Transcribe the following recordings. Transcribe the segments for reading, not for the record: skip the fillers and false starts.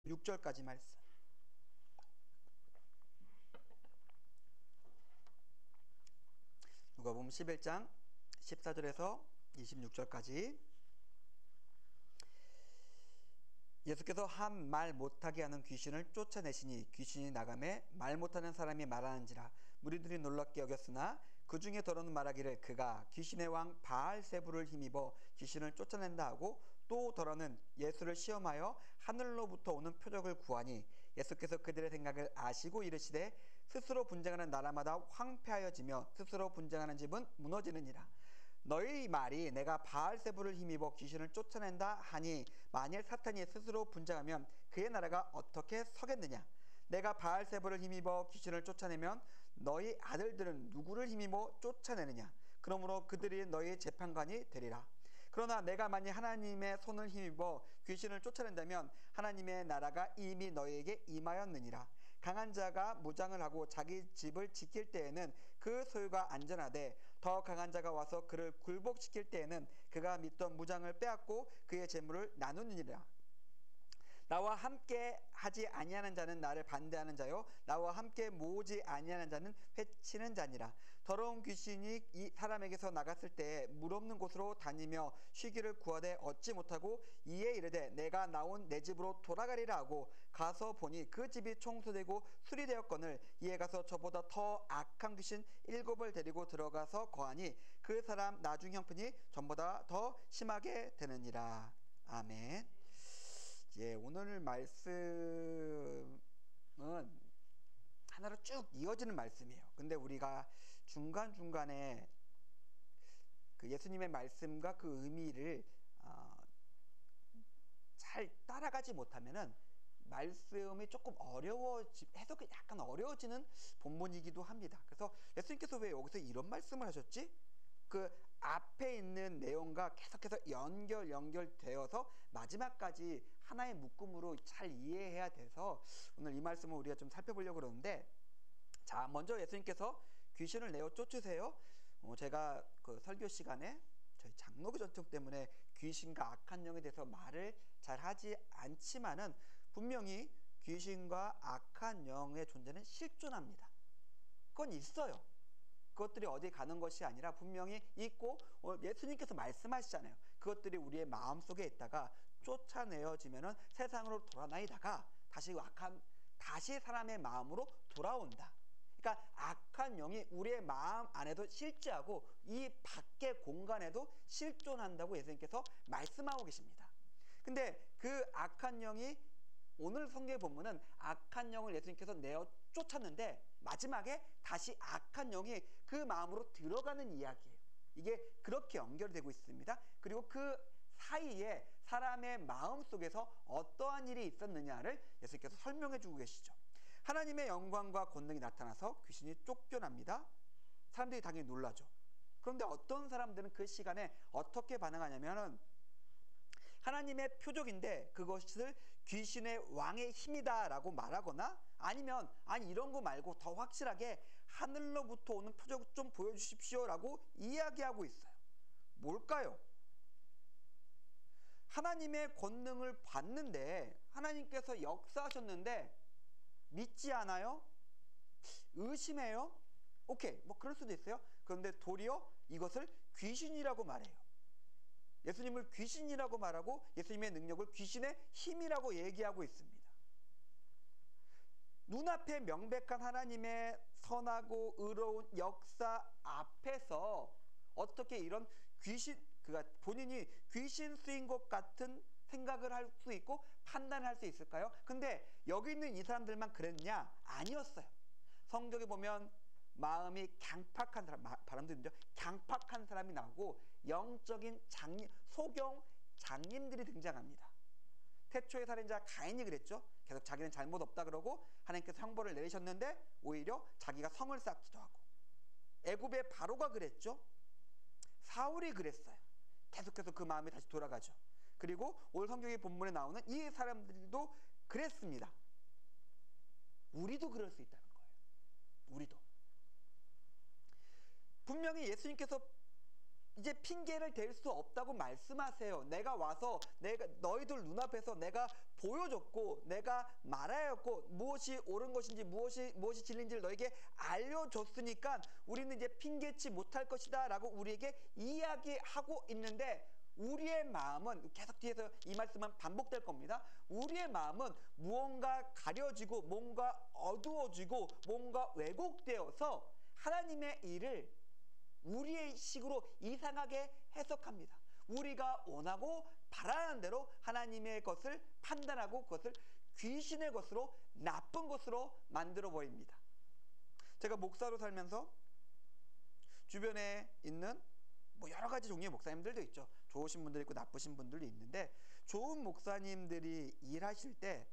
6절까지 말씀. 누가복음 11장 14절에서 26절까지. 예수께서 한 말 못하게 하는 귀신을 쫓아내시니 귀신이 나가매 말 못하는 사람이 말하는지라 무리들이 놀랍게 여겼으나 그 중에 더러는 말하기를 그가 귀신의 왕 바알세불을 힘입어 귀신을 쫓아낸다 하고, 또 더러는 예수를 시험하여 하늘로부터 오는 표적을 구하니 예수께서 그들의 생각을 아시고 이르시되 스스로 분쟁하는 나라마다 황폐하여지며 스스로 분쟁하는 집은 무너지느니라. 너희 말이 내가 바알세불을 힘입어 귀신을 쫓아낸다 하니 만일 사탄이 스스로 분쟁하면 그의 나라가 어떻게 서겠느냐. 내가 바알세불을 힘입어 귀신을 쫓아내면 너희 아들들은 누구를 힘입어 쫓아내느냐. 그러므로 그들이 너희 재판관이 되리라. 그러나 내가 만일 하나님의 손을 힘입어 귀신을 쫓아낸다면 하나님의 나라가 이미 너희에게 임하였느니라. 강한 자가 무장을 하고 자기 집을 지킬 때에는 그 소유가 안전하되 더 강한 자가 와서 그를 굴복시킬 때에는 그가 믿던 무장을 빼앗고 그의 재물을 나누느니라. 나와 함께 하지 아니하는 자는 나를 반대하는 자요 나와 함께 모으지 아니하는 자는 회치는 자니라. 더러운 귀신이 이 사람에게서 나갔을 때에 물 없는 곳으로 다니며 쉬기를 구하되 얻지 못하고 이에 이르되 내가 나온 내 집으로 돌아가리라 하고 가서 보니 그 집이 청소되고 수리되었거늘 이에 가서 저보다 더 악한 귀신 7을 데리고 들어가서 거하니 그 사람 나중 형편이 전보다 더 심하게 되느니라. 아멘. 예, 오늘 말씀은 하나로 쭉 이어지는 말씀이에요. 근데 우리가 중간중간에 그 예수님의 말씀과 그 의미를 잘 따라가지 못하면은 말씀이 조금 해석이 약간 어려워지는 본문이기도 합니다. 그래서 예수님께서 왜 여기서 이런 말씀을 하셨지? 그 앞에 있는 내용과 계속해서 연결되어서 마지막까지 하나의 묶음으로 잘 이해해야 돼서 오늘 이 말씀을 우리가 좀 살펴보려고 그러는데, 자, 먼저 예수님께서 귀신을 내어 쫓으세요. 제가 그 설교 시간에 저희 장로교 전통 때문에 귀신과 악한 영에 대해서 말을 잘 하지 않지만은 분명히 귀신과 악한 영의 존재는 실존합니다. 그건 있어요. 그것들이 어디 가는 것이 아니라 분명히 있고, 예수님께서 말씀하시잖아요. 그것들이 우리의 마음속에 있다가 쫓아내어지면은 세상으로 돌아다니다가 다시 사람의 마음으로 돌아온다. 그러니까 악한 영이 우리의 마음 안에도 실제하고 이 밖의 공간에도 실존한다고 예수님께서 말씀하고 계십니다. 근데 그 악한 영이, 오늘 성경의 본문은 악한 영을 예수님께서 내어 쫓았는데 마지막에 다시 악한 영이 그 마음으로 들어가는 이야기예요. 이게 그렇게 연결되고 있습니다. 그리고 그 사이에 사람의 마음 속에서 어떠한 일이 있었느냐를 예수님께서 설명해 주고 계시죠. 하나님의 영광과 권능이 나타나서 귀신이 쫓겨납니다. 사람들이 당연히 놀라죠. 그런데 어떤 사람들은 그 시간에 어떻게 반응하냐면은 하나님의 표적인데 그것을 귀신의 왕의 힘이다 라고 말하거나, 아니면 아니 이런 거 말고 더 확실하게 하늘로부터 오는 표적 좀 보여주십시오 라고 이야기하고 있어요. 뭘까요? 하나님의 권능을 봤는데, 하나님께서 역사하셨는데 믿지 않아요? 의심해요? 오케이, 뭐 그럴 수도 있어요. 그런데 도리어 이것을 귀신이라고 말해요. 예수님을 귀신이라고 말하고 예수님의 능력을 귀신의 힘이라고 얘기하고 있습니다. 눈앞에 명백한 하나님의 선하고 의로운 역사 앞에서 어떻게 이런 그가 본인이 귀신 쓰인 것 같은 생각을 할 수 있고 판단을 할 수 있을까요? 근데 여기 있는 이 사람들만 그랬냐? 아니었어요. 성경에 보면 마음이 강팍한 사람, 바람도 있죠. 강팍한 사람이 나오고 영적인 소경 장님들이 등장합니다. 태초의 살인자 가인이 그랬죠. 계속 자기는 잘못 없다 그러고 하나님께서 형벌을 내리셨는데 오히려 자기가 성을 쌓기도 하고, 애굽의 바로가 그랬죠. 사울이 그랬어요. 계속해서 그 마음이 다시 돌아가죠. 그리고 오늘 성경의 본문에 나오는 이 사람들도 그랬습니다. 우리도 그럴 수 있다는 거예요. 우리도 분명히 예수님께서 이제 핑계를 댈 수 없다고 말씀하세요. 내가 와서 내가 너희들 눈앞에서 내가 보여줬고 내가 말하였고 무엇이 옳은 것인지 무엇이 진리인지를 너에게 알려줬으니까 우리는 이제 핑계치 못할 것이다 라고 우리에게 이야기하고 있는데, 우리의 마음은 계속 뒤에서 이 말씀은 반복될 겁니다. 우리의 마음은 무언가 가려지고 뭔가 어두워지고 뭔가 왜곡되어서 하나님의 일을 우리의 식으로 이상하게 해석합니다. 우리가 원하고 바라는 대로 하나님의 것을 판단하고 그것을 귀신의 것으로, 나쁜 것으로 만들어 버립니다. 제가 목사로 살면서 주변에 있는 여러 가지 종류의 목사님들도 있죠. 좋으신 분들이 있고 나쁘신 분들도 있는데, 좋은 목사님들이 일하실 때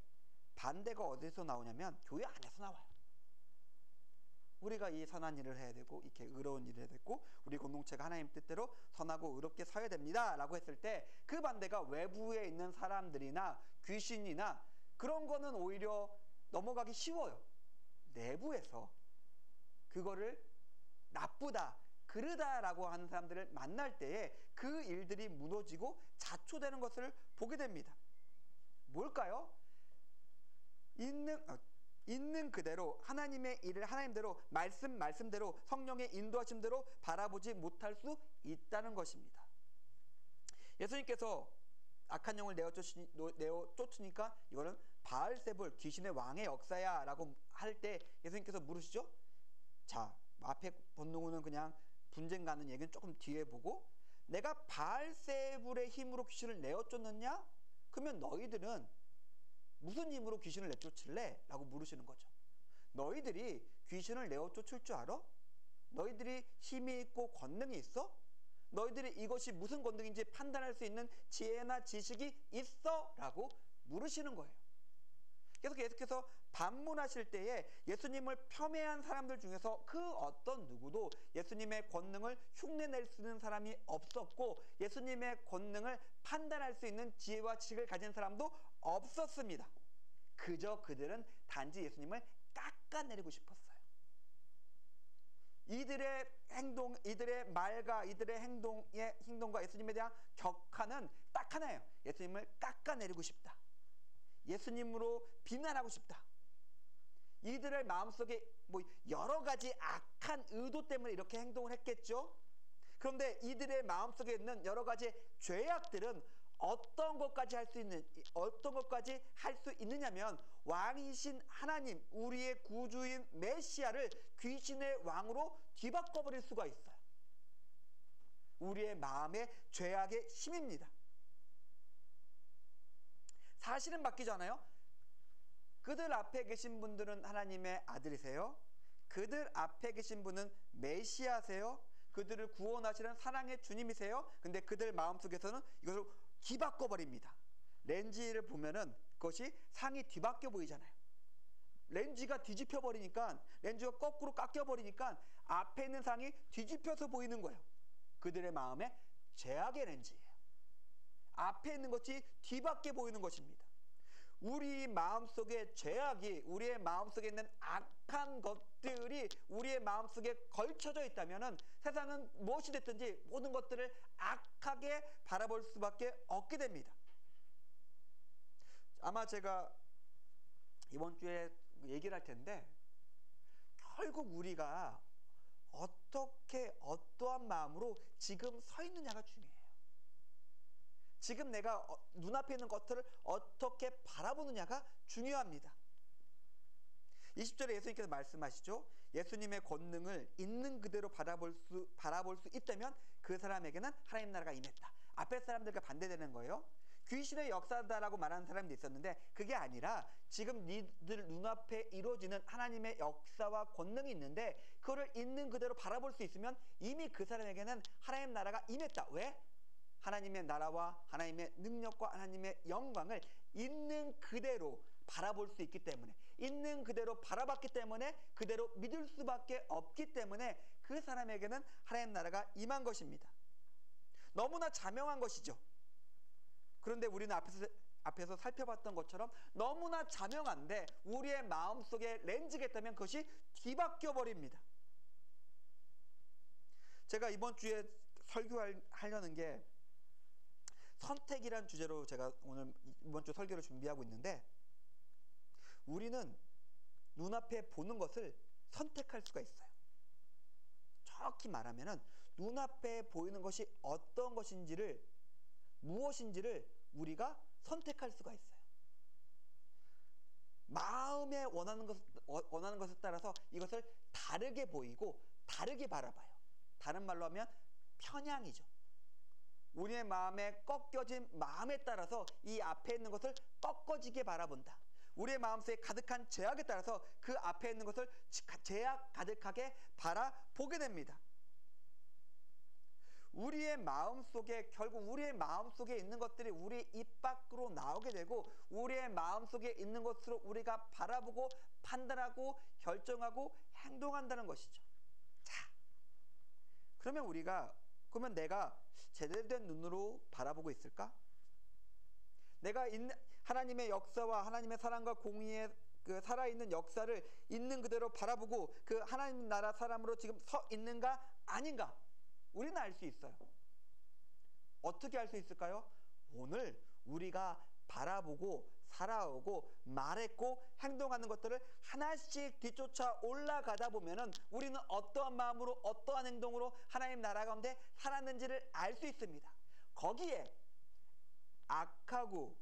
반대가 어디서 나오냐면 교회 안에서 나와요. 우리가 이 선한 일을 해야 되고 이렇게 의로운 일을 해야 되고 우리 공동체가 하나님 뜻대로 선하고 의롭게 서야 됩니다 라고 했을 때 그 반대가 외부에 있는 사람들이나 귀신이나 그런 거는 오히려 넘어가기 쉬워요. 내부에서 그거를 나쁘다, 그르다라고 하는 사람들을 만날 때에 그 일들이 무너지고 자초되는 것을 보게 됩니다. 뭘까요? 있는 그대로 하나님의 일을 하나님대로 말씀대로 성령의 인도하심대로 바라보지 못할 수 있다는 것입니다. 예수님께서 악한 영을 내어 쫓으니까 이거는 바알세불 귀신의 왕의 역사야 라고 할 때 예수님께서 물으시죠. 자, 앞에 본문은 그냥 분쟁 가는 얘기는 조금 뒤에 보고, 내가 바알세불의 힘으로 귀신을 내어 쫓느냐? 그러면 너희들은 무슨 힘으로 귀신을 내쫓을래? 라고 물으시는 거죠. 너희들이 귀신을 내어 쫓을 줄 알아? 너희들이 힘이 있고 권능이 있어? 너희들이 이것이 무슨 권능인지 판단할 수 있는 지혜나 지식이 있어? 라고 물으시는 거예요. 그래서 계속해서 반문하실 때에 예수님을 폄훼한 사람들 중에서 그 어떤 누구도 예수님의 권능을 흉내낼 수 있는 사람이 없었고, 예수님의 권능을 판단할 수 있는 지혜와 지식을 가진 사람도 없었습니다. 그저 그들은 단지 예수님을 깎아내리고 싶었어요. 이들의 행동, 이들의 말과 이들의 행동과 예수님에 대한 격하는 딱 하나예요. 예수님을 깎아내리고 싶다. 예수님으로 비난하고 싶다. 이들의 마음속에 여러 가지 악한 의도 때문에 이렇게 행동을 했겠죠. 그런데 이들의 마음속에 있는 여러 가지 죄악들은 어떤 것까지 할 수 있느냐면 왕이신 하나님, 우리의 구주인 메시아를 귀신의 왕으로 뒤바꿔 버릴 수가 있어요. 우리의 마음의 죄악의 힘입니다. 사실은 바뀌지 않아요. 그들 앞에 계신 분들은 하나님의 아들이세요. 그들 앞에 계신 분은 메시아세요. 그들을 구원하시는 사랑의 주님이세요. 근데 그들 마음속에서는 이것을 뒤바꿔 버립니다. 렌즈를 보면은 그것이 상이 뒤바뀌어 보이잖아요. 렌즈가 뒤집혀 버리니까, 렌즈가 거꾸로 깎여 버리니까 앞에 있는 상이 뒤집혀서 보이는 거예요. 그들의 마음에 죄악의 렌즈예요. 앞에 있는 것이 뒤바뀌어 보이는 것입니다. 우리 마음속에 죄악이, 우리의 마음속에 있는 악한 것들이 우리의 마음속에 걸쳐져 있다면은 세상은 무엇이 됐든지 모든 것들을 악하게 바라볼 수밖에 없게 됩니다. 아마 제가 이번 주에 얘기를 할 텐데, 결국 우리가 어떠한 마음으로 지금 서 있느냐가 중요해요. 지금 내가 눈앞에 있는 것들을 어떻게 바라보느냐가 중요합니다. 20절에 예수님께서 말씀하시죠. 예수님의 권능을 있는 그대로 바라볼 수 있다면 그 사람에게는 하나님 나라가 임했다. 앞에 사람들과 반대되는 거예요. 귀신의 역사다라고 말하는 사람도 있었는데 그게 아니라 지금 니들 눈앞에 이루어지는 하나님의 역사와 권능이 있는데 그거를 있는 그대로 바라볼 수 있으면 이미 그 사람에게는 하나님 나라가 임했다. 왜? 하나님의 나라와 하나님의 능력과 하나님의 영광을 있는 그대로 바라볼 수 있기 때문에, 있는 그대로 바라봤기 때문에 그대로 믿을 수밖에 없기 때문에 그 사람에게는 하나님 나라가 임한 것입니다. 너무나 자명한 것이죠. 그런데 우리는 앞에서 살펴봤던 것처럼 너무나 자명한데 우리의 마음속에 렌즈가 있다면 그것이 뒤바뀌어 버립니다. 제가 이번 주에 설교하려는 게 선택이란 주제로 제가 오늘 이번 주 설교를 준비하고 있는데, 우리는 눈앞에 보는 것을 선택할 수가 있어요. 정확히 말하면은 눈앞에 보이는 것이 어떤 것인지를, 무엇인지를 우리가 선택할 수가 있어요. 마음에 원하는 것에 따라서 이것을 다르게 보이고 다르게 바라봐요. 다른 말로 하면 편향이죠. 우리의 마음에 꺾여진 마음에 따라서 이 앞에 있는 것을 꺾어지게 바라본다. 우리의 마음속에 가득한 죄악에 따라서 그 앞에 있는 것을 죄악 가득하게 바라보게 됩니다. 우리의 마음속에, 결국 우리의 마음속에 있는 것들이 우리 입 밖으로 나오게 되고, 우리의 마음속에 있는 것으로 우리가 바라보고 판단하고 결정하고 행동한다는 것이죠. 자, 그러면 내가 제대로 된 눈으로 바라보고 있을까? 내가 하나님의 역사와 하나님의 사랑과 공의의 그 살아있는 역사를 있는 그대로 바라보고 그 하나님 나라 사람으로 지금 서 있는가 아닌가, 우리는 알 수 있어요. 어떻게 알 수 있을까요? 오늘 우리가 바라보고 살아오고 말했고 행동하는 것들을 하나씩 뒤쫓아 올라가다 보면은 우리는 어떠한 마음으로 어떠한 행동으로 하나님 나라 가운데 살았는지를 알 수 있습니다. 거기에 악하고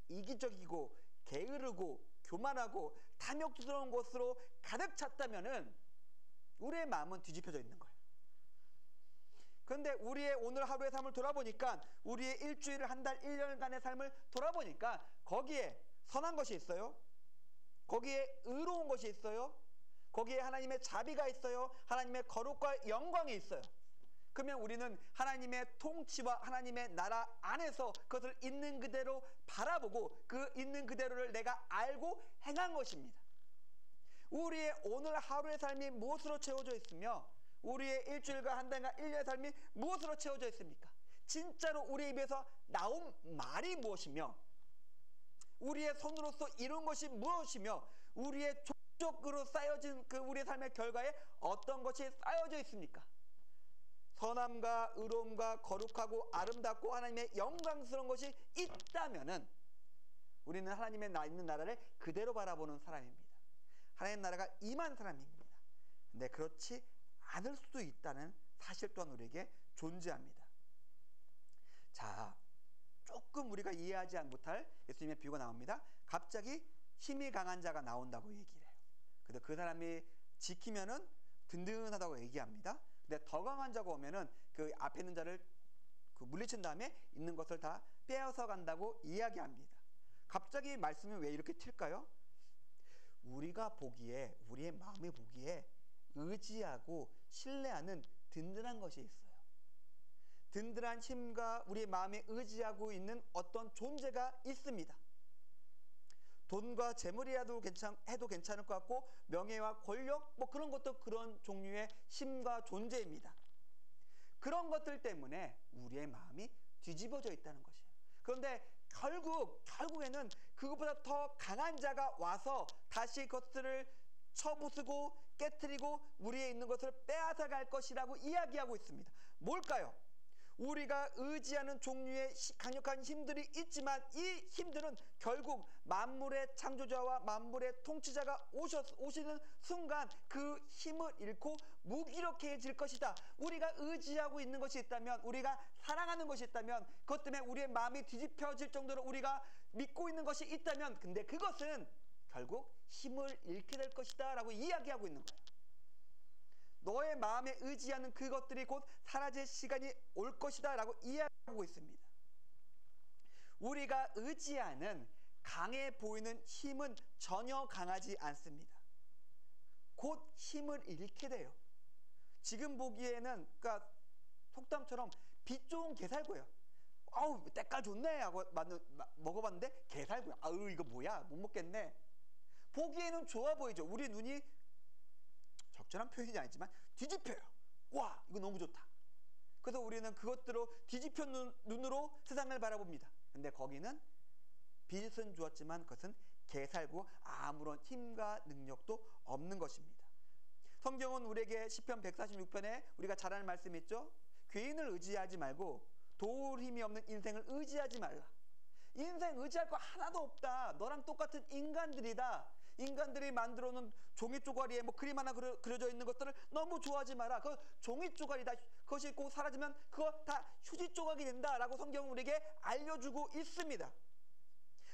이기적이고 게으르고 교만하고 탐욕스러운 것으로 가득 찼다면은 우리의 마음은 뒤집혀져 있는 거예요. 그런데 우리의 오늘 하루의 삶을 돌아보니까, 우리의 일주일을, 한 달, 1년간의 삶을 돌아보니까 거기에 선한 것이 있어요. 거기에 의로운 것이 있어요. 거기에 하나님의 자비가 있어요. 하나님의 거룩과 영광이 있어요. 그러면 우리는 하나님의 통치와 하나님의 나라 안에서 그것을 있는 그대로 바라보고 그 있는 그대로를 내가 알고 행한 것입니다. 우리의 오늘 하루의 삶이 무엇으로 채워져 있으며 우리의 일주일과 한 달과 1년의 삶이 무엇으로 채워져 있습니까? 진짜로 우리 입에서 나온 말이 무엇이며, 우리의 손으로서 이룬 것이 무엇이며, 우리의 족적으로 쌓여진 그 우리의 삶의 결과에 어떤 것이 쌓여져 있습니까? 선함과 의로움과 거룩하고 아름답고 하나님의 영광스러운 것이 있다면은 우리는 하나님의 있는 나라를 그대로 바라보는 사람입니다. 하나님 나라가 임한 사람입니다. 근데 그렇지 않을 수도 있다는 사실 또한 우리에게 존재합니다. 자, 조금 우리가 이해하지 못할 예수님의 비유가 나옵니다. 갑자기 힘이 강한 자가 나온다고 얘기를 해요. 근데 그 사람이 지키면은 든든하다고 얘기합니다. 근데 더 강한 자가 오면은 그 앞에 있는 자를 물리친 다음에 있는 것을 다 빼앗아 간다고 이야기합니다. 갑자기 말씀이 왜 이렇게 튈까요? 우리가 보기에, 우리의 마음이 보기에 의지하고 신뢰하는 든든한 것이 있어요. 든든한 힘과 우리의 마음에 의지하고 있는 어떤 존재가 있습니다. 돈과 재물이라도 해도 괜찮을 것 같고, 명예와 권력, 그런 것도 그런 종류의 힘과 존재입니다. 그런 것들 때문에 우리의 마음이 뒤집어져 있다는 것이에요. 그런데 결국에는 그것보다 더 강한 자가 와서 다시 그것들을 쳐부수고 깨트리고 우리에 있는 것을 빼앗아 갈 것이라고 이야기하고 있습니다. 뭘까요? 우리가 의지하는 종류의 강력한 힘들이 있지만 이 힘들은 결국 만물의 창조자와 만물의 통치자가 오시는 순간 그 힘을 잃고 무기력해질 것이다. 우리가 의지하고 있는 것이 있다면, 우리가 사랑하는 것이 있다면, 그것 때문에 우리의 마음이 뒤집혀질 정도로 우리가 믿고 있는 것이 있다면, 근데 그것은 결국 힘을 잃게 될 것이다 라고 이야기하고 있는 거예요. 너의 마음에 의지하는 그것들이 곧 사라질 시간이 올 것이다 라고 이야기하고 있습니다. 우리가 의지하는 강해 보이는 힘은 전혀 강하지 않습니다. 곧 힘을 잃게 돼요. 지금 보기에는, 그러니까 속담처럼 빛 좋은 게살구예요. 아우 때깔 좋네 하고 먹어봤는데 게살구야. 아우 이거 뭐야, 못 먹겠네. 보기에는 좋아 보이죠. 우리 눈이, 적절한 표현이 아니지만 뒤집혀요. 와 이거 너무 좋다. 그래서 우리는 그것들로 뒤집혀 눈으로 세상을 바라봅니다. 근데 거기는 빛은 주었지만 그것은 게살고 아무런 힘과 능력도 없는 것입니다. 성경은 우리에게 시편 146편에 우리가 잘 아는 말씀이 있죠. 괴인을 의지하지 말고 도울 힘이 없는 인생을 의지하지 말라. 인생 의지할 거 하나도 없다. 너랑 똑같은 인간들이다. 인간들이 만들어 놓은 종이 쪼가리에 뭐 그림 하나 그려져 있는 것들을 너무 좋아하지 마라. 그 종이 쪼가리다. 그것이 꼭 사라지면 그거 다 휴지 조각이 된다라고 성경은 우리에게 알려주고 있습니다.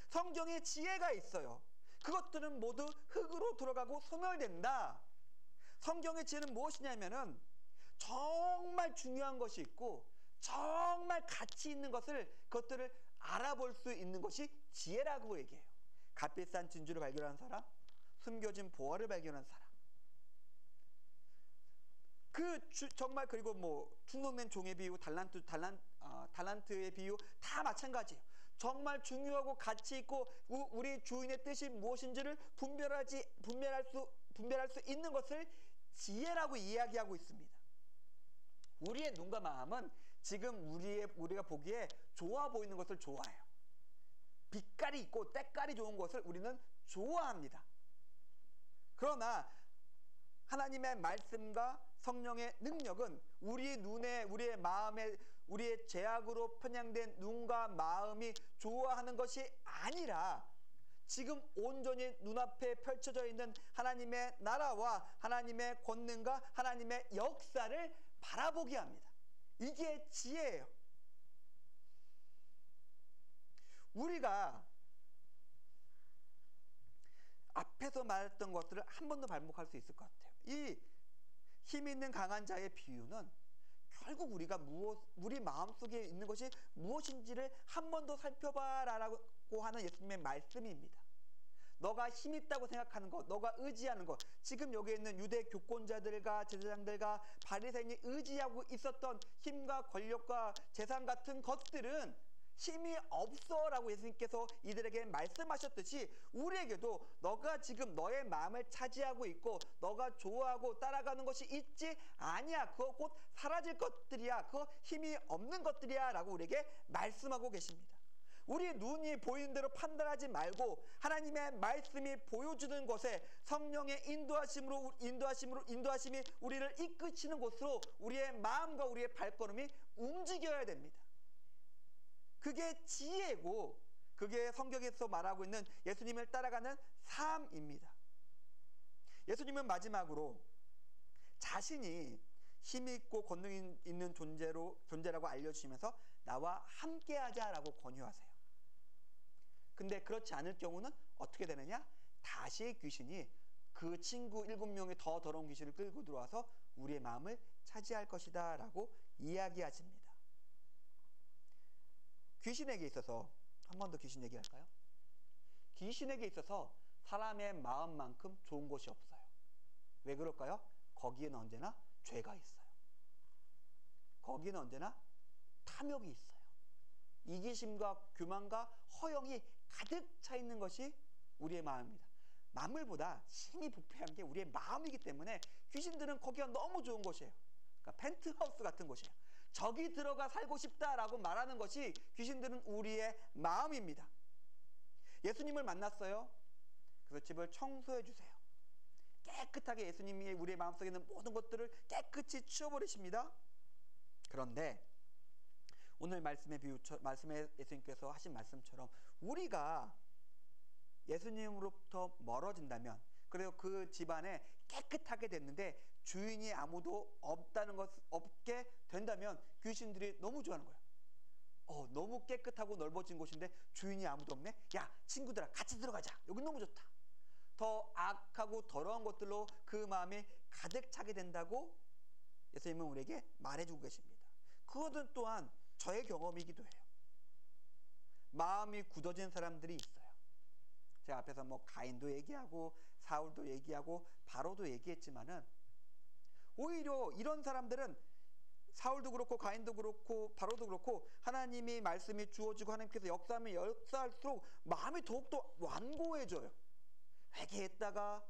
성경에 지혜가 있어요. 그것들은 모두 흙으로 들어가고 소멸된다. 성경의 지혜는 무엇이냐면은 정말 중요한 것이 있고 정말 가치 있는 그것들을 알아볼 수 있는 것이 지혜라고 얘기해요. 값비싼 진주를 발견한 사람, 숨겨진 보화를 발견한 사람. 정말 그리고 뭐 충동된 종의 비유, 달란트의 비유 다 마찬가지예요. 정말 중요하고 가치 있고 우리 주인의 뜻이 무엇인지를 분별할 수 있는 것을 지혜라고 이야기하고 있습니다. 우리의 눈과 마음은 지금 우리가 보기에 좋아 보이는 것을 좋아해요. 빛깔이 있고 때깔이 좋은 것을 우리는 좋아합니다. 그러나 하나님의 말씀과 성령의 능력은 우리 눈에, 우리의 마음에, 우리의 죄악으로 편향된 눈과 마음이 좋아하는 것이 아니라 지금 온전히 눈앞에 펼쳐져 있는 하나님의 나라와 하나님의 권능과 하나님의 역사를 바라보게 합니다. 이게 지혜예요. 우리가 앞에서 말했던 것들을 한 번 더 반복할 수 있을 것 같아요. 이 힘 있는 강한 자의 비유는 결국 우리가 우리 마음속에 있는 것이 무엇인지를 한 번 더 살펴봐라라고 하는 예수님의 말씀입니다. 너가 힘 있다고 생각하는 것, 너가 의지하는 것, 지금 여기 있는 유대 교권자들과 제사장들과 바리새인이 의지하고 있었던 힘과 권력과 재산 같은 것들은 힘이 없어라고 예수님께서 이들에게 말씀하셨듯이 우리에게도 너가 지금 너의 마음을 차지하고 있고 너가 좋아하고 따라가는 것이 있지 아니야. 그거 곧 사라질 것들이야. 그거 힘이 없는 것들이야 라고 우리에게 말씀하고 계십니다. 우리 눈이 보이는 대로 판단하지 말고 하나님의 말씀이 보여주는 것에 성령의 인도하심이 우리를 이끄시는 곳으로 우리의 마음과 우리의 발걸음이 움직여야 됩니다. 그게 지혜고 그게 성경에서 말하고 있는 예수님을 따라가는 삶입니다. 예수님은 마지막으로 자신이 힘이 있고 권능 있는 존재라고 알려주시면서 나와 함께하자라고 권유하세요. 근데 그렇지 않을 경우는 어떻게 되느냐? 다시 귀신이 그 친구 7명의 더 더러운 귀신을 끌고 들어와서 우리의 마음을 차지할 것이다 라고 이야기하십니다. 귀신에게 있어서 한 번 더 귀신 얘기할까요? 귀신에게 있어서 사람의 마음만큼 좋은 것이 없어요. 왜 그럴까요? 거기에는 언제나 죄가 있어요. 거기에는 언제나 탐욕이 있어요. 이기심과 교만과 허영이 가득 차 있는 것이 우리의 마음입니다. 만물보다 힘이 부패한 게 우리의 마음이기 때문에 귀신들은 거기가 너무 좋은 곳이에요. 그러니까 펜트하우스 같은 곳이에요. 저기 들어가 살고 싶다라고 말하는 것이 귀신들은 우리의 마음입니다. 예수님을 만났어요. 그래서 집을 청소해 주세요. 깨끗하게 예수님이 우리의 마음속에 있는 모든 것들을 깨끗이 치워버리십니다. 그런데 오늘 말씀에 예수님께서 하신 말씀처럼 우리가 예수님으로부터 멀어진다면, 그리고 그 집안에 깨끗하게 됐는데 주인이 아무도 없게 된다면 귀신들이 너무 좋아하는 거예요. 너무 깨끗하고 넓어진 곳인데 주인이 아무도 없네? 야, 친구들아 같이 들어가자. 여기 너무 좋다. 더 악하고 더러운 것들로 그 마음이 가득 차게 된다고 예수님은 우리에게 말해주고 계십니다. 그것은 또한 저의 경험이기도 해요. 마음이 굳어진 사람들이 있어요. 제가 앞에서 뭐 가인도 얘기하고 사울도 얘기하고 바로도 얘기했지만은 오히려 이런 사람들은 사울도 그렇고 가인도 그렇고 바로도 그렇고 하나님이 말씀이 주어지고 하나님께서 역사하면 역사할수록 마음이 더욱더 완고해져요. 회개했다가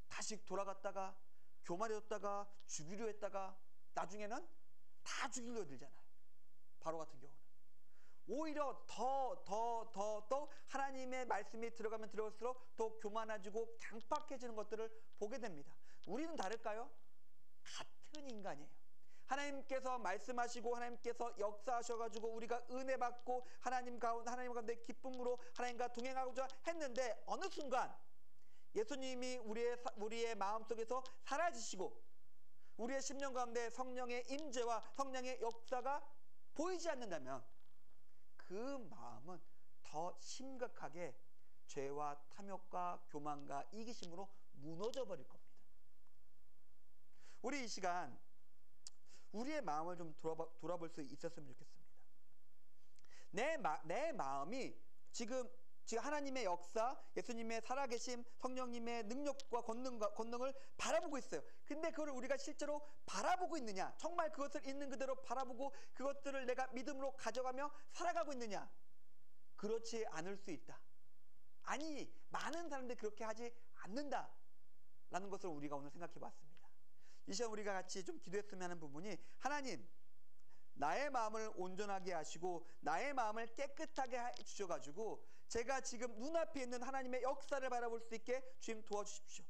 다시 돌아갔다가 교만해졌다가 죽이려 했다가 나중에는 다 죽이려 들잖아요. 바로 같은 경우는 오히려 더 하나님의 말씀이 들어가면 들어갈수록 더 교만해지고 강팍해지는 것들을 보게 됩니다. 우리는 다를까요? 같은 인간이에요. 하나님께서 말씀하시고 하나님께서 역사하셔가지고 우리가 은혜 받고 하나님 가운데 기쁨으로 하나님과 동행하고자 했는데 어느 순간 예수님이 우리의 마음속에서 사라지시고 우리의 심령 가운데 성령의 임재와 성령의 역사가 보이지 않는다면 그 마음은 더 심각하게 죄와 탐욕과 교만과 이기심으로 무너져 버릴 겁니다. 우리 이 시간 우리의 마음을 좀 돌아볼 수 있었으면 좋겠습니다. 내 마음이 지금 하나님의 역사, 예수님의 살아계심, 성령님의 능력과 권능을 바라보고 있어요. 근데 그걸 우리가 실제로 바라보고 있느냐? 정말 그것을 있는 그대로 바라보고 그것들을 내가 믿음으로 가져가며 살아가고 있느냐? 그렇지 않을 수 있다. 아니, 많은 사람들이 그렇게 하지 않는다라는 것을 우리가 오늘 생각해 봤습니다. 이 시간 우리가 같이 좀 기도했으면 하는 부분이, 하나님, 나의 마음을 온전하게 하시고 나의 마음을 깨끗하게 해주셔가지고 제가 지금 눈앞에 있는 하나님의 역사를 바라볼 수 있게 주님 도와주십시오.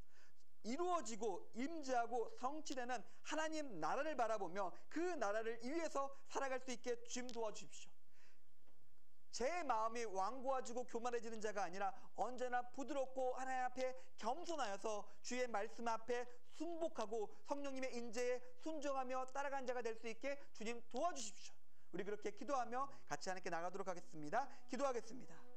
이루어지고 임재하고 성취되는 하나님 나라를 바라보며 그 나라를 위해서 살아갈 수 있게 주님 도와주십시오. 제 마음이 완고해지고 교만해지는 자가 아니라 언제나 부드럽고 하나님 앞에 겸손하여서 주의 말씀 앞에 순복하고 성령님의 인재에 순종하며 따라간 자가 될 수 있게 주님 도와주십시오. 우리 그렇게 기도하며 같이 하나님께 나가도록 하겠습니다. 기도하겠습니다.